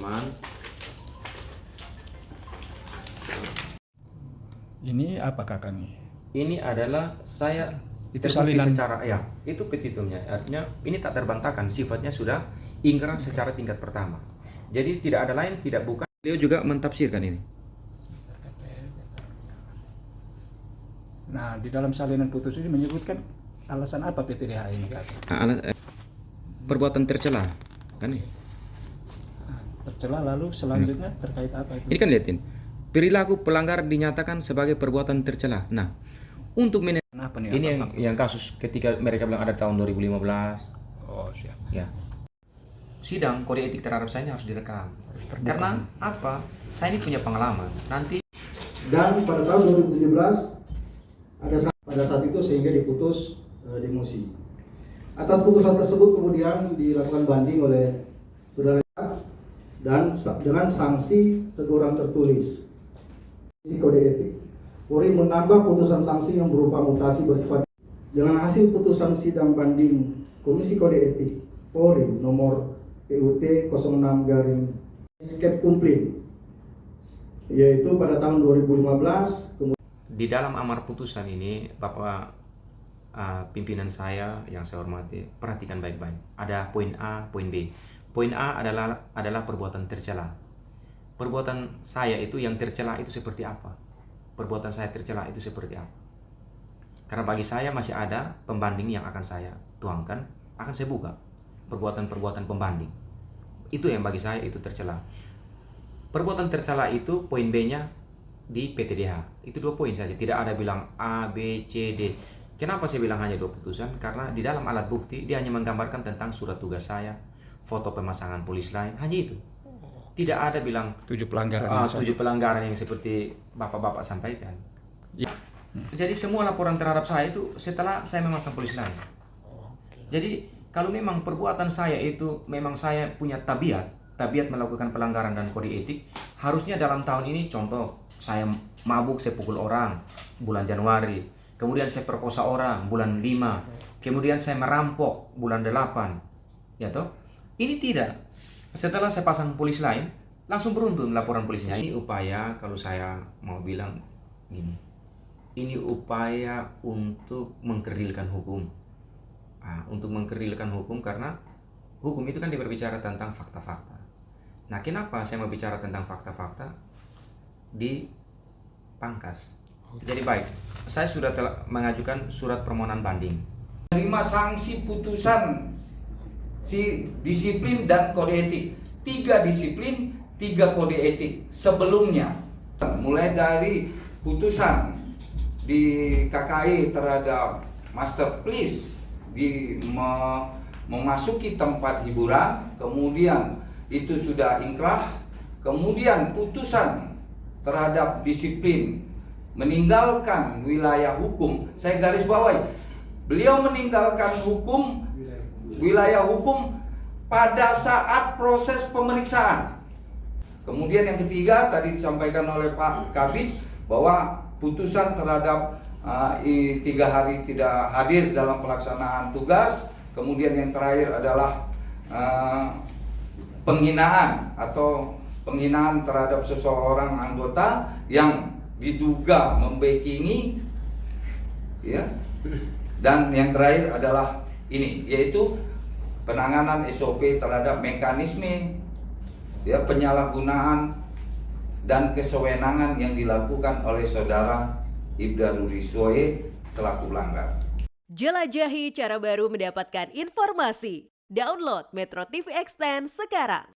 teman-teman. Ini apa kakak nih? Ini adalah saya Itu terbukti salinan. secara itu petitumnya. Artinya ini tak terbantahkan, sifatnya sudah ingkrah secara tingkat pertama. Jadi tidak ada lain, tidak bukan. Beliau juga mentafsirkan ini. Nah, di dalam salinan putus ini menyebutkan alasan apa PTDH ini kakak? Perbuatan tercela, kan nih? Nah, tercela lalu selanjutnya terkait apa itu? Ini kan lihatin. Perilaku pelanggar dinyatakan sebagai perbuatan tercela. Nah, untuk Kenapa nih? ini yang kasus ketika mereka bilang ada tahun 2015. Oh, siap. Ya. Sidang kode etik terhadap saya ini harus direkam. Karena apa? Saya ini punya pengalaman. Nanti Dan pada tahun 2017 pada saat itu sehingga diputus demosi. Atas putusan tersebut kemudian dilakukan banding oleh saudara dan dengan sanksi teguran tertulis. Kode etik. Polri menambah putusan sanksi yang berupa mutasi bersifat dengan hasil putusan sidang banding Komisi Kode Etik Polri nomor PUT 06 garing skep kumplit, yaitu pada tahun 2015. di dalam amar putusan ini, Bapak pimpinan saya yang saya hormati, perhatikan baik-baik. Ada poin A, poin B. Poin A adalah perbuatan tercela. Perbuatan saya itu yang tercela itu seperti apa? Perbuatan saya tercela itu seperti apa? Karena bagi saya masih ada pembanding yang akan saya tuangkan, akan saya buka perbuatan-perbuatan pembanding. Itu yang bagi saya itu tercela. Perbuatan tercela itu poin B-nya di PTDH. Itu 2 poin saja, tidak ada bilang A, B, C, D. Kenapa saya bilang hanya 2 putusan? Karena di dalam alat bukti dia hanya menggambarkan tentang surat tugas saya, foto pemasangan polis lain, hanya itu. Tidak ada bilang 7 pelanggaran. 7 pelanggaran yang seperti bapak-bapak sampaikan. Ya. Jadi semua laporan terhadap saya itu setelah saya memasang polis lain. Jadi kalau memang perbuatan saya itu memang saya punya tabiat melakukan pelanggaran dan kode etik, harusnya dalam tahun ini contoh saya mabuk, saya pukul orang bulan Januari, kemudian saya perkosa orang bulan 5, kemudian saya merampok bulan 8, ya toh? Ini tidak. Setelah saya pasang polis lain, langsung beruntun laporan polisinya. Ini upaya, kalau saya mau bilang gini, ini upaya untuk mengkerilkan hukum. Untuk mengkerilkan hukum karena hukum itu kan berbicara tentang fakta-fakta. Nah, kenapa saya mau bicara tentang fakta-fakta? Dipangkas. Jadi baik, saya sudah mengajukan surat permohonan banding. 5 sanksi putusan disiplin dan kode etik. 3 disiplin, 3 kode etik sebelumnya. Mulai dari putusan di KKI terhadap Master Please memasuki tempat hiburan, kemudian itu sudah ingkrah, kemudian putusan terhadap disiplin meninggalkan wilayah hukum. Saya garis bawahi, beliau meninggalkan wilayah hukum pada saat proses pemeriksaan. Kemudian yang ketiga tadi disampaikan oleh Pak Kabid bahwa putusan terhadap 3 hari tidak hadir dalam pelaksanaan tugas. Kemudian yang terakhir adalah penghinaan terhadap seseorang anggota yang diduga membackingi, ya. Dan yang terakhir adalah ini, yaitu penanganan SOP terhadap mekanisme, ya, penyalahgunaan dan kesewenangan yang dilakukan oleh saudara Ibda Nuriswoye selaku pelanggar. Jelajahi cara baru mendapatkan informasi. Download Metro TV Extend sekarang.